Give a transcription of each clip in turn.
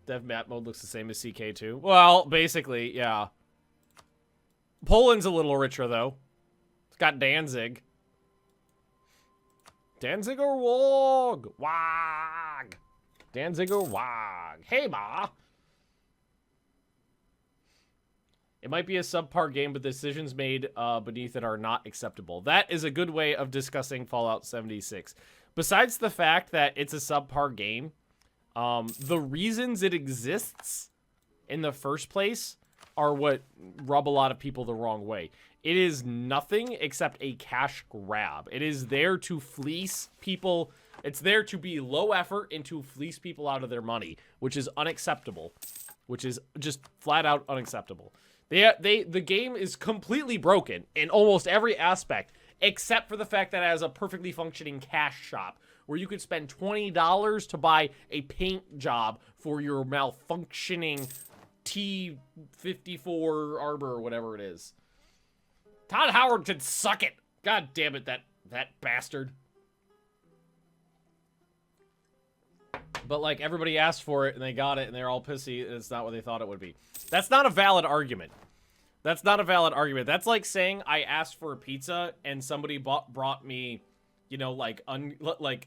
Dev map mode looks the same as CK2. Well, basically, yeah. Poland's a little richer, though. It's got Danzig. Danzig or Wog? Wog! Danzig or Wog? Hey, ma! It might be a subpar game, but the decisions made beneath it are not acceptable. That is a good way of discussing Fallout 76. Besides the fact that it's a subpar game, the reasons it exists in the first place are what rub a lot of people the wrong way. It is nothing except a cash grab. It is there to fleece people. It's there to be low effort and to fleece people out of their money, which is unacceptable. Which is just flat out unacceptable. The game is completely broken in almost every aspect, except for the fact that it has a perfectly functioning cash shop where you could spend $20 to buy a paint job for your malfunctioning T-54 Arbor or whatever it is. Todd Howard could suck it. God damn it, that bastard. But, like, everybody asked for it, and they got it, and they're all pissy, and it's not what they thought it would be. That's not a valid argument. That's not a valid argument. That's like saying I asked for a pizza, and somebody brought me, you know, like,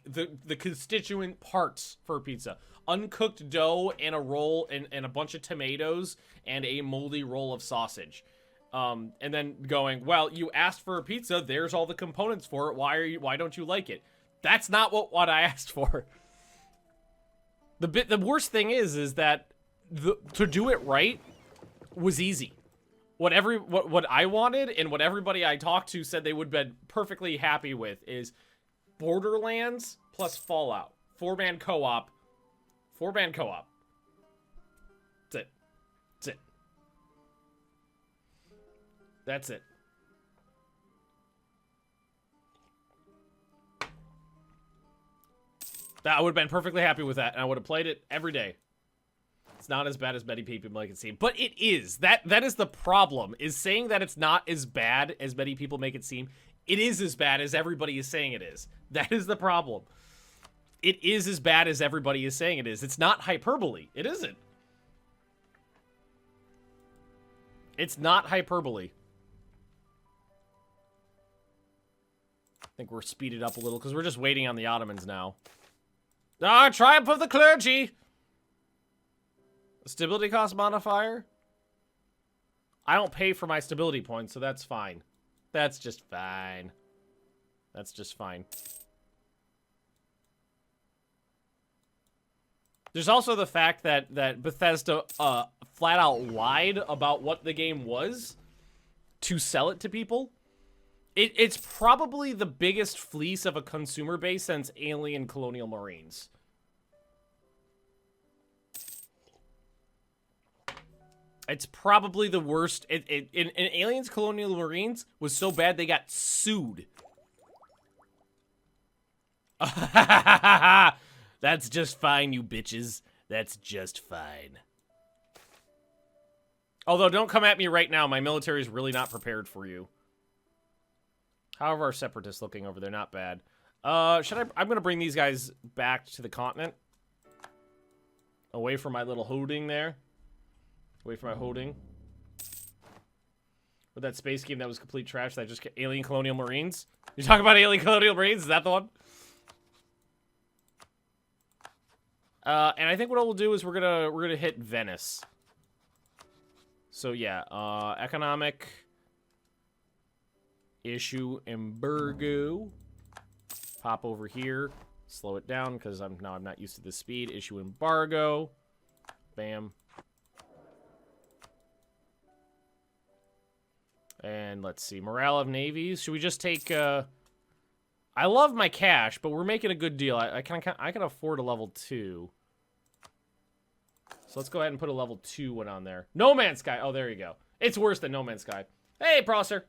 the constituent parts for a pizza. Uncooked dough, and a roll, and a bunch of tomatoes, and a moldy roll of sausage. And then going, well, you asked for a pizza, there's all the components for it, why don't you like it? That's not what I asked for. The worst thing is that to do it right was easy. What I wanted and what everybody I talked to said they would have been perfectly happy with is Borderlands plus Fallout. 4-man co-op. 4-man co-op. That's it. That's it. That's it. I would have been perfectly happy with that, and I would have played it every day. It's not as bad as many people make it seem, but it is. That is the problem, is saying that it's not as bad as many people make it seem. It is as bad as everybody is saying it is. That is the problem. It is as bad as everybody is saying it is. It's not hyperbole. It isn't. It's not hyperbole. I think we're speeded up a little, because we're just waiting on the Ottomans now. Ah, triumph of the clergy! Stability cost modifier? I don't pay for my stability points, so that's fine. That's just fine. That's just fine. There's also the fact that Bethesda flat out lied about what the game was to sell it to people. It's probably the biggest fleece of a consumer base since Alien Colonial Marines. It's probably the worst. In Aliens Colonial Marines was so bad they got sued. That's just fine, you bitches. That's just fine. Although, don't come at me right now. My military is really not prepared for you. How are our separatists looking over there? Not bad. I'm going to bring these guys back to the continent. Away from my little holding there. Away from my holding. With that space game that was complete trash. That just Alien Colonial Marines. You talking about Alien Colonial Marines? Is that the one? And I think what we'll do is we're gonna hit Venice. So yeah, economic issue embargo. Pop over here. Slow it down because I'm not used to this speed. Issue embargo. Bam. And let's see. Morale of navies. Should we just take I love my cash, but we're making a good deal. I can afford a level 2. So let's go ahead and put a level 2 one on there. No Man's Sky. Oh, there you go. It's worse than No Man's Sky. Hey, Prosser.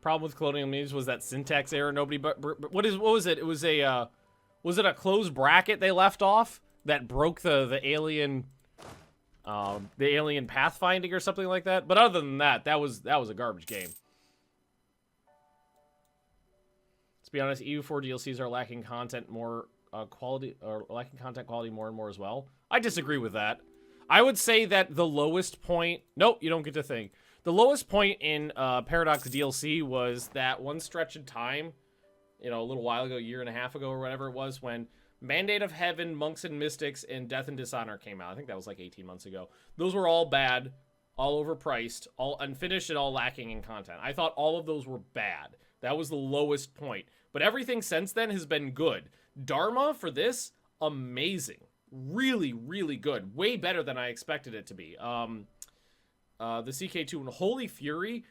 Problem with Colonial Marines was that syntax error. Nobody but what was it? It was a was it a closed bracket they left off that broke the alien pathfinding or something like that? But other than that, that was a garbage game. be honest, EU4 DLCs are lacking content more quality, or lacking content quality more and more as well. I disagree with that. I would say that the lowest point... Nope, you don't get to think. The lowest point in Paradox DLC was that one stretch of time, you know, a little while ago, a year and a half ago or whatever it was, when Mandate of Heaven, Monks and Mystics, and Death and Dishonor came out. I think that was like 18 months ago. Those were all bad, all overpriced, all unfinished, and all lacking in content. I thought all of those were bad. That was the lowest point. But everything since then has been good. Dharma, for this, amazing. Really, really good. Way better than I expected it to be. The CK2 and Holy Fury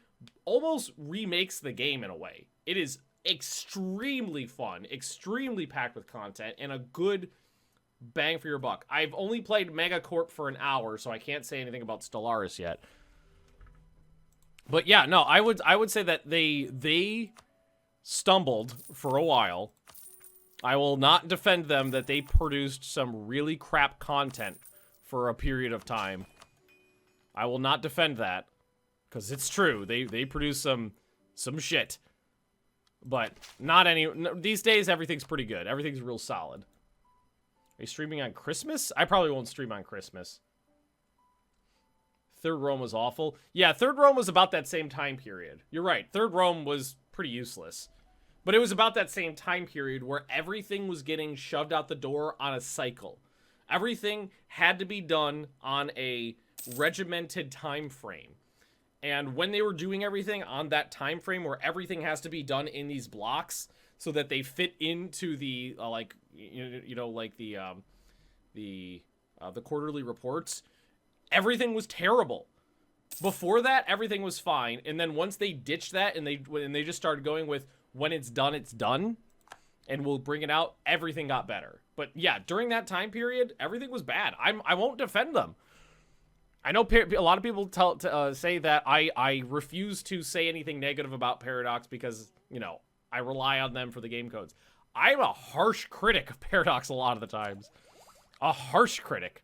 almost remakes the game in a way. It is extremely fun, extremely packed with content, and a good bang for your buck. I've only played Megacorp for an hour, so I can't say anything about Stellaris yet. But yeah, no, I would say that they stumbled for a while. I will not defend them that they produced some really crap content for a period of time. I will not defend that, because it's true. They produce some shit. But not any... These days, everything's pretty good. Everything's real solid. Are you streaming on Christmas? I probably won't stream on Christmas. Third Rome was awful. Yeah, Third Rome was about that same time period. You're right. Third Rome was pretty useless. But it was about that same time period where everything was getting shoved out the door on a cycle. Everything had to be done on a regimented time frame. And when they were doing everything on that time frame where everything has to be done in these blocks so that they fit into the like the quarterly reports, everything was terrible. Before that, everything was fine, and then once they ditched that and they just started going with when it's done, and we'll bring it out, everything got better. But yeah, during that time period, everything was bad. I won't defend them. I know a lot of people say that I refuse to say anything negative about Paradox because, you know, I rely on them for the game codes. I'm a harsh critic of Paradox a lot of the times. A harsh critic.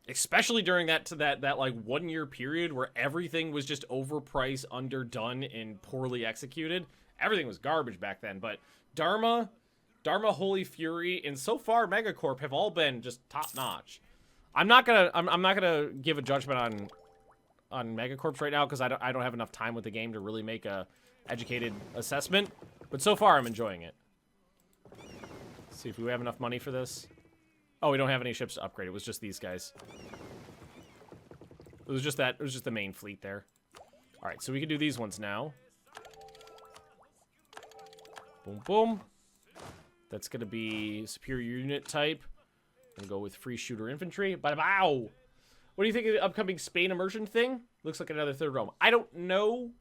Especially during that like 1 year period where everything was just overpriced, underdone, and poorly executed. Everything was garbage back then, but Dharma, Holy Fury, and so far Megacorp have all been just top notch. I'm not gonna give a judgment on Megacorp right now because I don't have enough time with the game to really make a educated assessment. But so far I'm enjoying it. Let's see if we have enough money for this. Oh, we don't have any ships to upgrade. It was just these guys. It was just the main fleet there. All right, so we can do these ones now. Boom, boom. That's gonna be superior unit type. Gonna go with free shooter infantry. Bow. What do you think of the upcoming Spain immersion thing? Looks like another Third Rome. I don't know.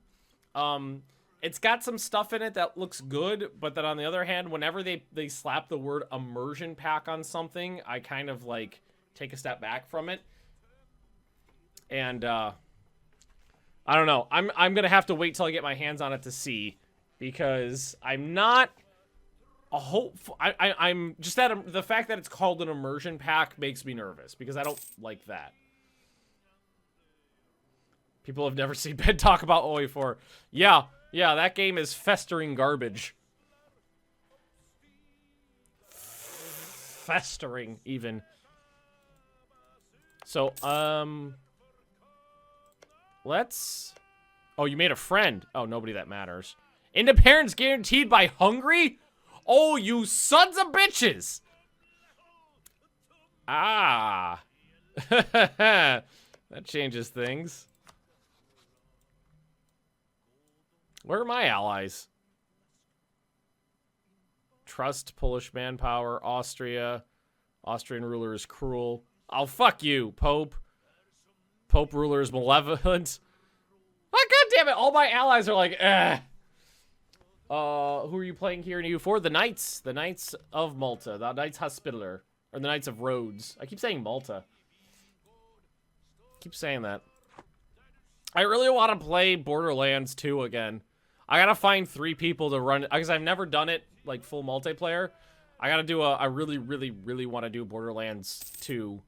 It's got some stuff in it that looks good, but then on the other hand, whenever they slap the word immersion pack on something, I kind of like take a step back from it. And I don't know. I'm gonna have to wait till I get my hands on it to see, because I'm not a hopeful. I'm just that the fact that it's called an immersion pack makes me nervous because I don't like that. People have never seen Ben talk about OE4. Yeah, that game is festering garbage. Festering, even. So, let's... Oh, you made a friend. Oh, nobody that matters. Independence guaranteed by Hungary? Oh, you sons of bitches! Ah. That changes things. Where are my allies? Trust, Polish manpower, Austria. Austrian ruler is cruel. Oh, fuck you, Pope. Pope ruler is malevolent. Oh, God damn it, all my allies are like, eh. Who are you playing here in EU4? The Knights. The Knights of Malta. The Knights Hospitaller. Or the Knights of Rhodes. I keep saying Malta. Keep saying that. I really want to play Borderlands 2 again. I gotta find 3 people to run, because I've never done it, like, full multiplayer. I gotta do I really, really, really want to do Borderlands 2.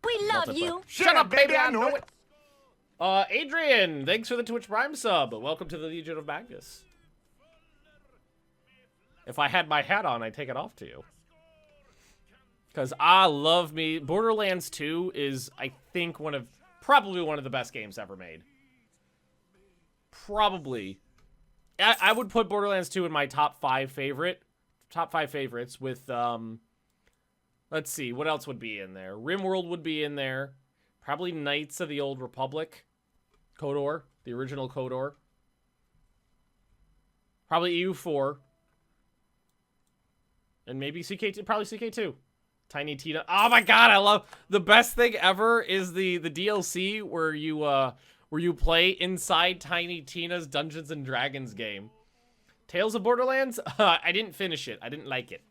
We love you! Shut up, baby, I know it! Adrian, thanks for the Twitch Prime sub. Welcome to the Legion of Magnus. If I had my hat on, I'd take it off to you. Because I love me. Borderlands 2 is, I think, probably one of the best games ever made. Probably. I would put Borderlands 2 in my top 5 favorites with, let's see, what else would be in there? RimWorld would be in there. Probably Knights of the Old Republic. KOTOR, the original KOTOR. Probably EU4. And maybe CK2, probably CK2. Tiny Tina. Oh my god, I love, the best thing ever is the DLC where you play inside Tiny Tina's Dungeons and Dragons game. Tales of Borderlands? I didn't finish it. I didn't like it.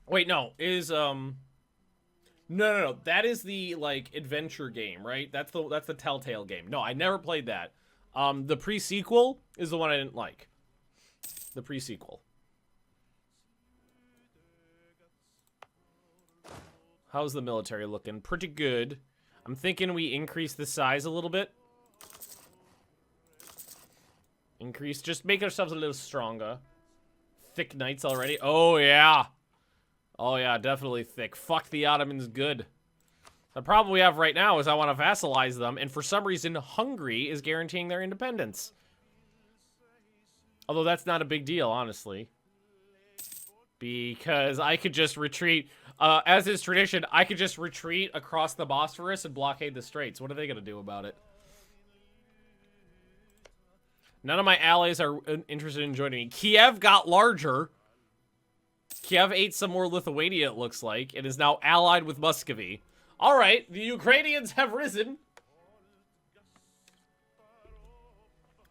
Wait, no. No. That is the, like, adventure game, right? That's the Telltale game. No, I never played that. The pre-sequel is the one I didn't like. The pre-sequel. How's the military looking? Pretty good. I'm thinking we increase the size a little bit. Just make ourselves a little stronger. Thick knights already. Oh, yeah. Oh, yeah, definitely thick. Fuck the Ottomans good. The problem we have right now is I want to vassalize them, and for some reason, Hungary is guaranteeing their independence. Although that's not a big deal, honestly. Because I could just retreat. As is tradition, I could just retreat across the Bosphorus and blockade the Straits. What are they going to do about it? None of my allies are interested in joining me. Kiev got larger. Kiev ate some more Lithuania, it looks like, and is now allied with Muscovy. All right, the Ukrainians have risen.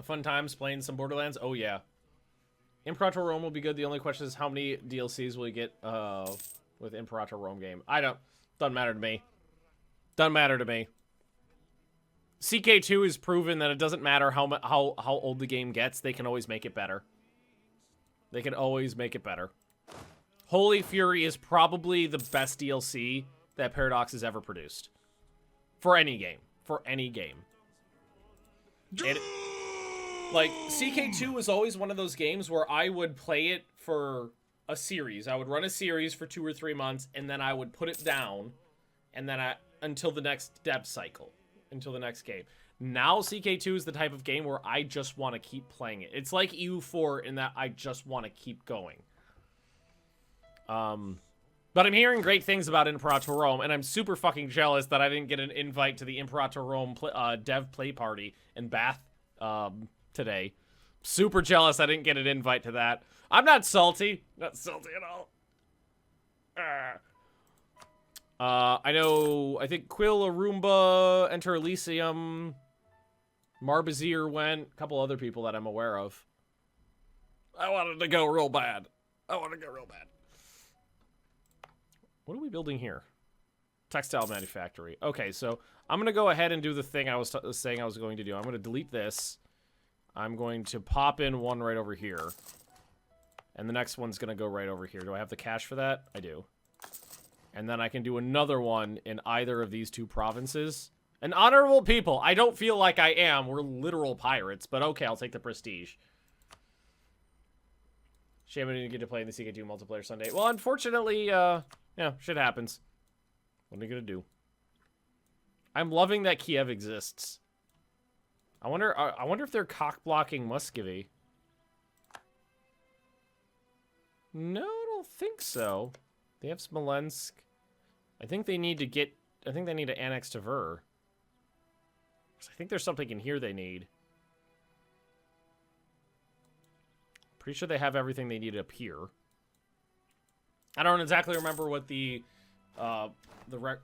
Fun times playing some Borderlands. Oh, yeah. Imperator Rome will be good. The only question is how many DLCs will we get with Imperator Rome game. Doesn't matter to me. Doesn't matter to me. CK2 has proven that it doesn't matter how old the game gets. They can always make it better. They can always make it better. Holy Fury is probably the best DLC that Paradox has ever produced. For any game. For any game. Like, CK2 was always one of those games where I would play it for a series. I would run a series for 2 or 3 months, and then I would put it down, and then until the next dev cycle, until the next game. Now CK2 is the type of game where I just want to keep playing it. It's like EU4 in that I just want to keep going. But I'm hearing great things about Imperator Rome, and I'm super fucking jealous that I didn't get an invite to the Imperator Rome dev play party in Bath today. Super jealous I didn't get an invite to that. I'm not salty. Not salty at all. I think Quill, Arumba, Enter Elysium, Marbazir went. A couple other people that I'm aware of. I wanted to go real bad. What are we building here? Textile manufactory. Okay, so I'm going to go ahead and do the thing I was saying I was going to do. I'm going to delete this. I'm going to pop in one right over here. And the next one's going to go right over here. Do I have the cash for that? I do. And then I can do another one in either of these two provinces. An honorable people. I don't feel like I am. We're literal pirates. But okay, I'll take the prestige. Shame I didn't get to play in the CK2 multiplayer Sunday. Well, unfortunately, yeah, shit happens. What are you going to do? I'm loving that Kiev exists. I wonder if they're cock-blocking Muscovy. No, I don't think so. They have Smolensk. I think they need to annex Tver. I think there's something in here they need. Pretty sure they have everything they need up here. I don't exactly remember what the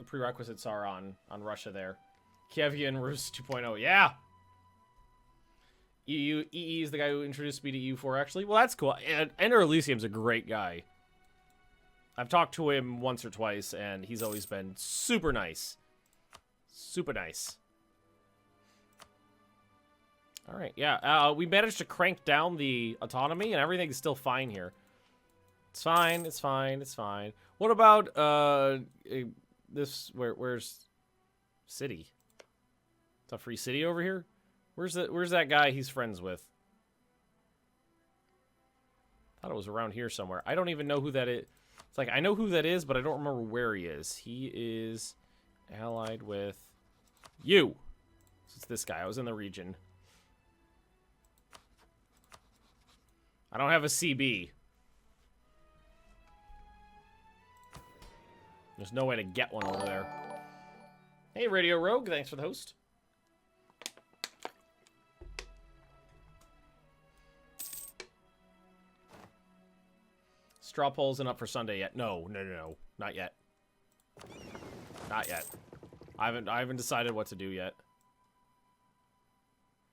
prerequisites are on Russia there. Kievian Rus 2.0. Yeah. EE is the guy who introduced me to EU4, actually. Well, that's cool. And Enter Elysium's a great guy. I've talked to him once or twice, and he's always been super nice. Super nice. All right, yeah. We managed to crank down the autonomy, and everything's still fine here. It's fine. It's fine. It's fine. What about this? Where's city? It's a free city over here. Where's that guy he's friends with? thought it was around here somewhere. I don't even know who that is. It's like, I know who that is, but I don't remember where he is. He is allied with you. So it's this guy. I was in the region. I don't have a CB. There's no way to get one over there. Hey, Radio Rogue. Thanks for the host. Straw poll isn't up for Sunday yet. No. Not yet. Not yet. I haven't decided what to do yet.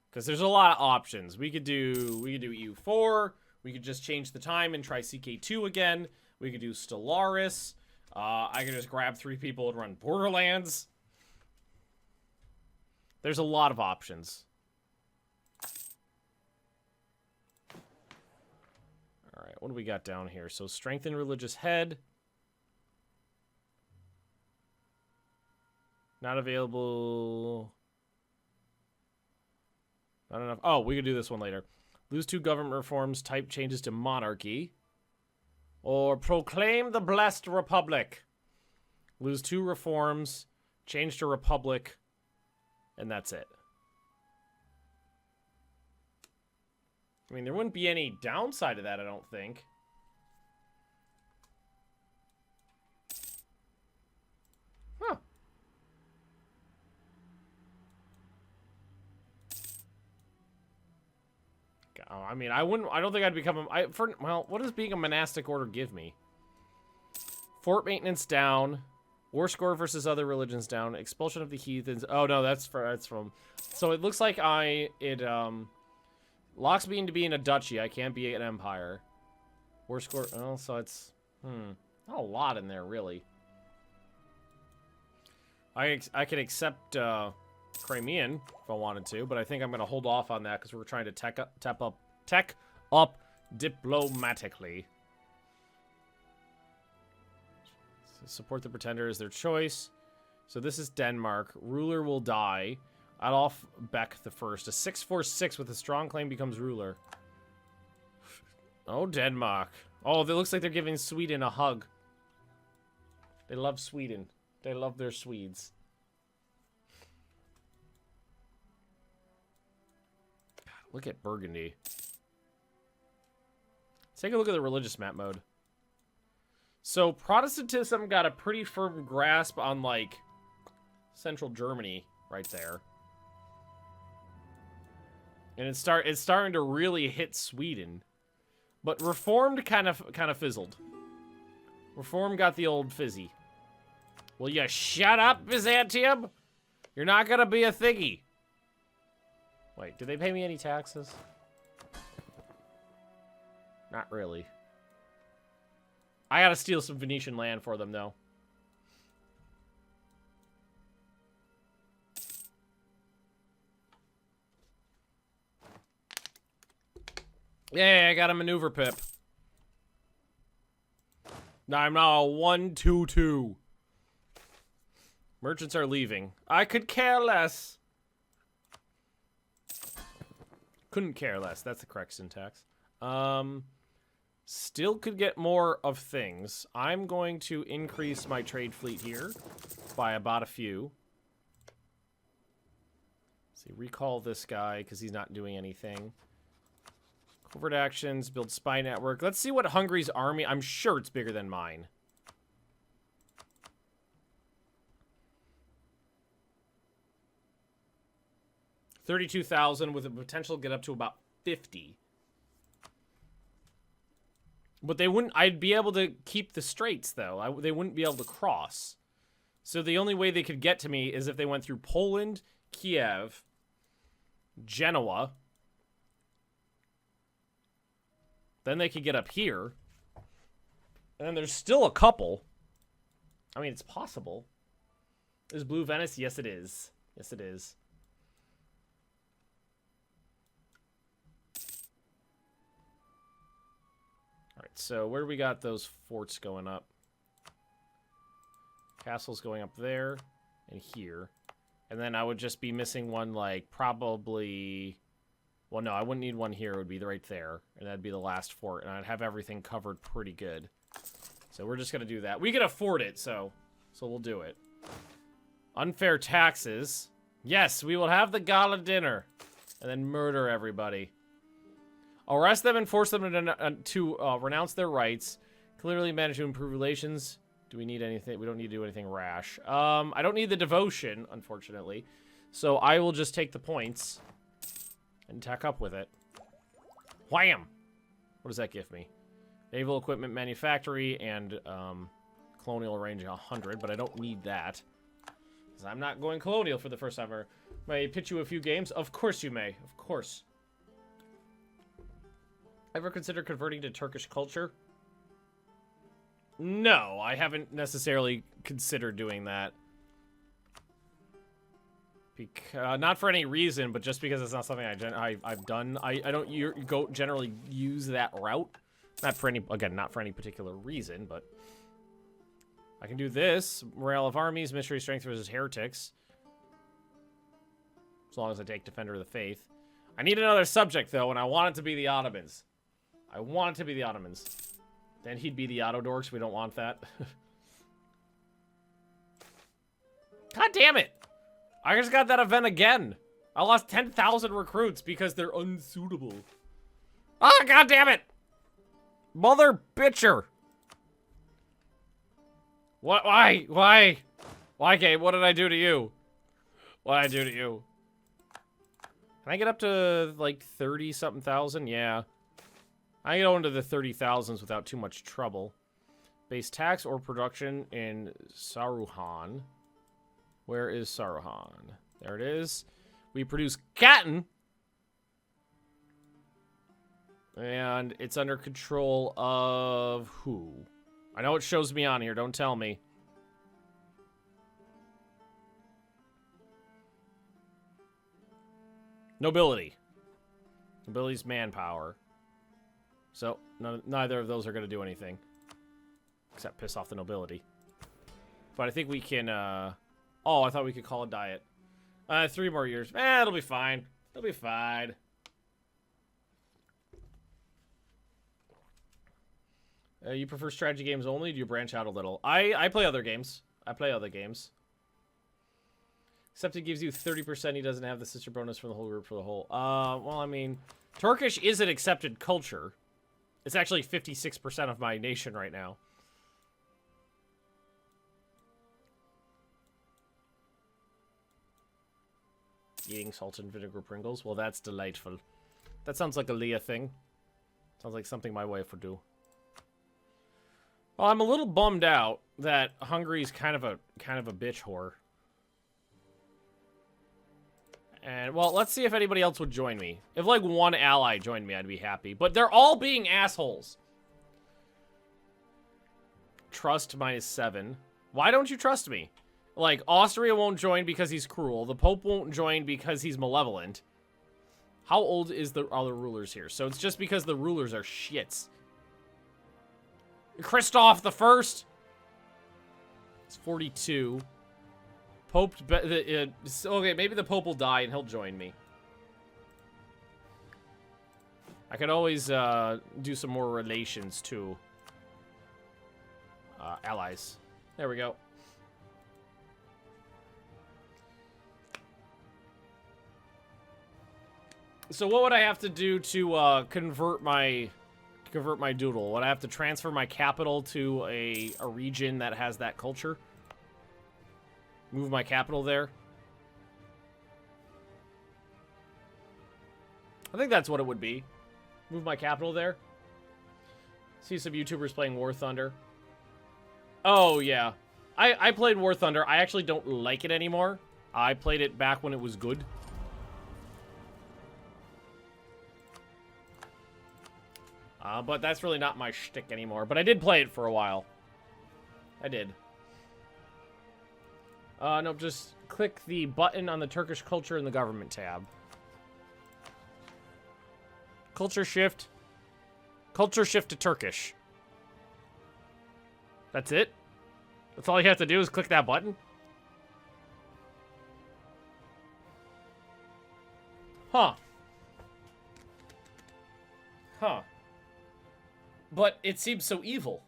Because there's a lot of options. We could do EU4. We could just change the time and try CK2 again. We could do Stellaris. I could just grab 3 people and run Borderlands. There's a lot of options. Alright, what do we got down here? So, strengthen religious head. Not available. Not enough. Oh, we could do this one later. Lose 2 government reforms, type changes to monarchy. Or proclaim the blessed republic. Lose 2 reforms, change to republic, and that's it. I mean, there wouldn't be any downside to that, I don't think. Huh. I mean, I don't think I'd become well, what does being a monastic order give me? Fort maintenance down. War score versus other religions down. Expulsion of the heathens. Oh no, that's from. So it looks like it locks me into being a duchy. I can't be an empire. War score. Oh, so it's not a lot in there really. I could accept Crimean if I wanted to, but I think I'm gonna hold off on that because we're trying to tech up diplomatically. Support the pretender is their choice. So this is Denmark. Ruler will die. Adolf Beck the First. A 646 with a strong claim becomes ruler. Oh, Denmark. Oh, it looks like they're giving Sweden a hug. They love Sweden. They love their Swedes. God, look at Burgundy. Let's take a look at the religious map mode. So, Protestantism got a pretty firm grasp on, like, central Germany right there. And it's starting to really hit Sweden. But Reformed kind of fizzled. Reform got the old fizzy. Will you shut up, Byzantium? You're not gonna be a thingy. Wait, did they pay me any taxes? Not really. I gotta steal some Venetian land for them, though. Yeah, I got a maneuver pip. Now I'm now a 1-2-2. Merchants are leaving. I could care less. Couldn't care less. That's the correct syntax. Still could get more of things. I'm going to increase my trade fleet here by about a few. Let's see, recall this guy because he's not doing anything. Covert actions, build spy network. Let's see what Hungary's army... I'm sure it's bigger than mine. $32,000 with a potential to get up to about 50. But they wouldn't... I'd be able to keep the straits, though. They wouldn't be able to cross. So the only way they could get to me is if they went through Poland, Kiev, Genoa. Then they could get up here. And then there's still a couple. I mean, it's possible. Is Blue Venice? Yes, it is. Yes, it is. Alright, so where do we got those forts going up? Castle's going up there and here. And then I would just be missing one, like, probably Well, no, I wouldn't need one here. It would be right there. And that'd be the last fort. And I'd have everything covered pretty good. So we're just going to do that. We can afford it, so we'll do it. Unfair taxes. Yes, we will have the gala dinner. And then murder everybody. Arrest them and force them to renounce their rights. Clearly manage to improve relations. Do we need anything? We don't need to do anything rash. I don't need the devotion, unfortunately. So I will just take the points and tack up with it. Wham! What does that give me? Naval equipment manufactory and colonial range 100, but I don't need that. Because I'm not going colonial for the first time ever. May I pitch you a few games? Of course you may. Of course. Ever considered converting to Turkish culture? No, I haven't necessarily considered doing that. Not for any reason, but just because it's not something I've done. I don't generally use that route. Not for any, again, not for any particular reason, but I can do this. Morale of armies, mystery strength versus heretics. As long as I take Defender of the Faith. I need another subject, though, and I want it to be the Ottomans. I want it to be the Ottomans. Then he'd be the Autodorks. We don't want that. God damn it! I just got that event again. I lost 10,000 recruits because they're unsuitable. Ah, god damn it! Mother bitcher! What? Why? Why? Why, Gabe? What did I do to you? What did I do to you? Can I get up to, like, 30-something thousand? Yeah. I can go into the 30,000s without too much trouble. Base tax or production in Saruhan. Where is Saruhan? There it is. We produce cotton. And it's under control of who? I know it shows me on here. Don't tell me. Nobility. Nobility's manpower. So, neither of those are going to do anything. Except piss off the nobility. But I think we can, Oh, I thought we could call a diet. 3 more years. It'll be fine. It'll be fine. You prefer strategy games only? Do you branch out a little? I play other games. I play other games. Except it gives you 30%. He doesn't have the sister bonus for the whole group for the whole. Well, I mean, Turkish is an accepted culture. It's actually 56% of my nation right now. Eating salt and vinegar Pringles? Well, that's delightful. That sounds like a Leah thing. Sounds like something my wife would do. Well, I'm a little bummed out that Hungary's kind of a bitch whore. And, well, let's see if anybody else would join me. If, like, one ally joined me, I'd be happy. But they're all being assholes. Trust -7. Why don't you trust me? Like, Austria won't join because he's cruel. The Pope won't join because he's malevolent. How old is the other rulers here? So it's just because the rulers are shits. Christoph the First. It's 42. Pope, okay, maybe the Pope will die and he'll join me. I could always do some more relations to allies. There we go. So what would I have to do to convert my doodle? Would I have to transfer my capital to a region that has that culture? Move my capital there? I think that's what it would be. Move my capital there. See some YouTubers playing War Thunder. Oh, yeah. I played War Thunder. I actually don't like it anymore. I played it back when it was good. But that's really not my shtick anymore. But I did play it for a while. I did. Nope, just click the button on the Turkish culture in the government tab. Culture shift. Culture shift to Turkish. That's it? That's all you have to do is click that button? Huh. Huh. But it seems so evil.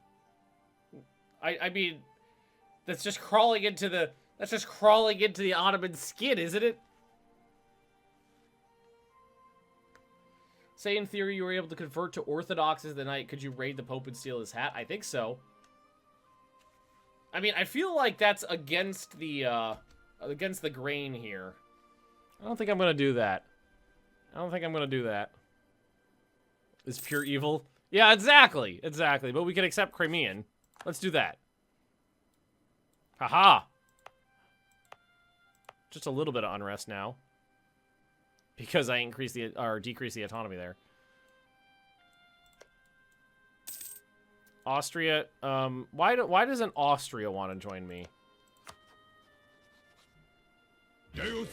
I mean, that's just crawling into the Ottoman skin, isn't it? Say in theory you were able to convert to Orthodox as the knight. Could you raid the Pope and steal his hat? I think so. I mean, I feel like that's against the grain here. I don't think I'm gonna do that. It's pure evil. Yeah, exactly. But we can accept Crimean. Let's do that. Haha. Just a little bit of unrest now. Because I decrease the autonomy there. Austria, why doesn't Austria want to join me? Deus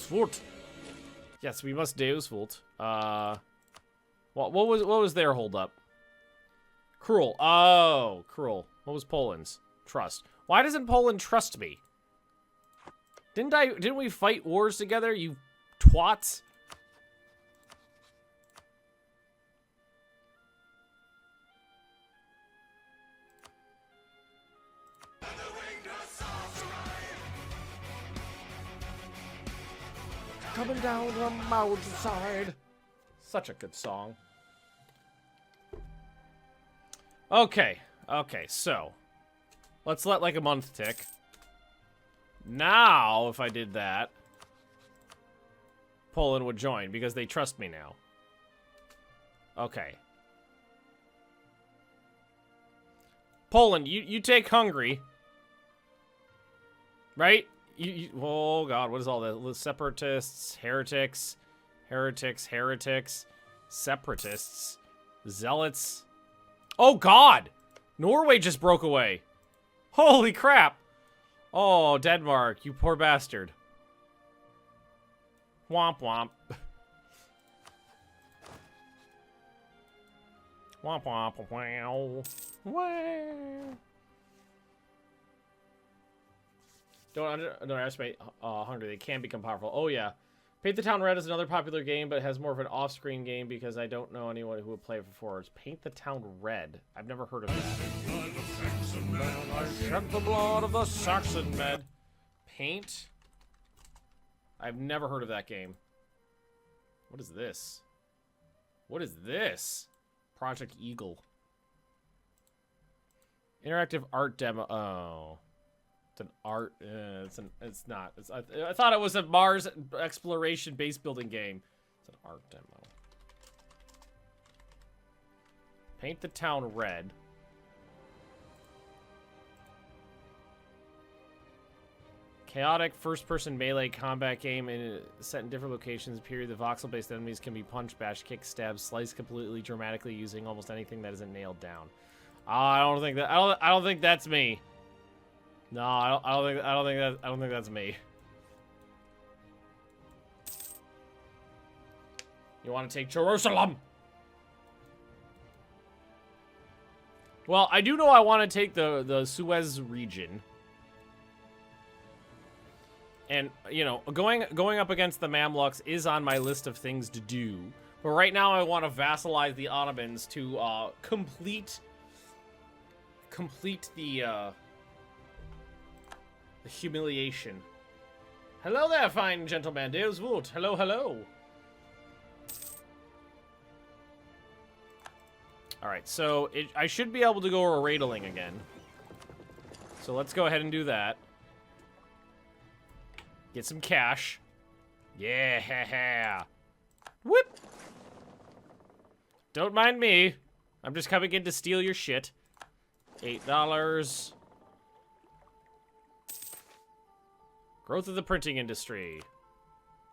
Vult. Yes, we must Deus Vult. What was their holdup? Cruel. Oh, cruel. What was Poland's? Trust. Why doesn't Poland trust me? Didn't we fight wars together, you twats? Coming down the mountainside. Such a good song. Okay, so let's let like a month tick. Now, if I did that, Poland would join because they trust me now. Okay. Poland, you take Hungary. Right? Oh god, what is all that? Separatists, heretics, separatists, zealots. Oh god! Norway just broke away. Holy crap! Oh, Denmark, you poor bastard. Womp womp. Womp womp wow. Wow. Don't underestimate Hungary. They can become powerful. Oh yeah. Paint the Town Red is another popular game, but it has more of an off-screen game because I don't know anyone who would play it before. It's Paint the Town Red. I've never heard of that. I shed the blood of the Saxon men. Paint? I've never heard of that game. What is this? What is this? Project Eagle. Interactive art demo. Oh. It's an art. It's not. I thought it was a Mars exploration base building game. It's an art demo. Paint the Town Red. Chaotic first-person melee combat game set in different locations. Period. The voxel-based enemies can be punch, bash, kick, stab, slice completely, dramatically using almost anything that isn't nailed down. I don't think that. I don't think that's me. No, I don't think that's me. You want to take Jerusalem? Well, I do know I want to take the Suez region. And, you know, going up against the Mamluks is on my list of things to do. But right now I want to vassalize the Ottomans to complete the humiliation. Hello there, fine gentleman. Deus Vult. Hello, hello. Alright, so I should be able to go raidling again. So let's go ahead and do that. Get some cash. Yeah. Whoop. Don't mind me. I'm just coming in to steal your shit. $8. Growth of the printing industry.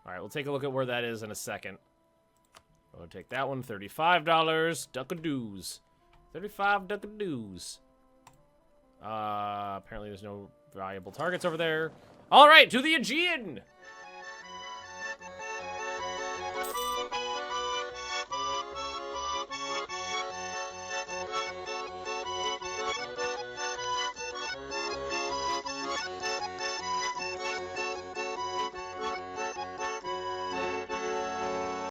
Alright, we'll take a look at where that is in a second. I'm gonna take that one. $35. Duckadoos. 35 duckadoos. Apparently there's no valuable targets over there. Alright, to the Aegean!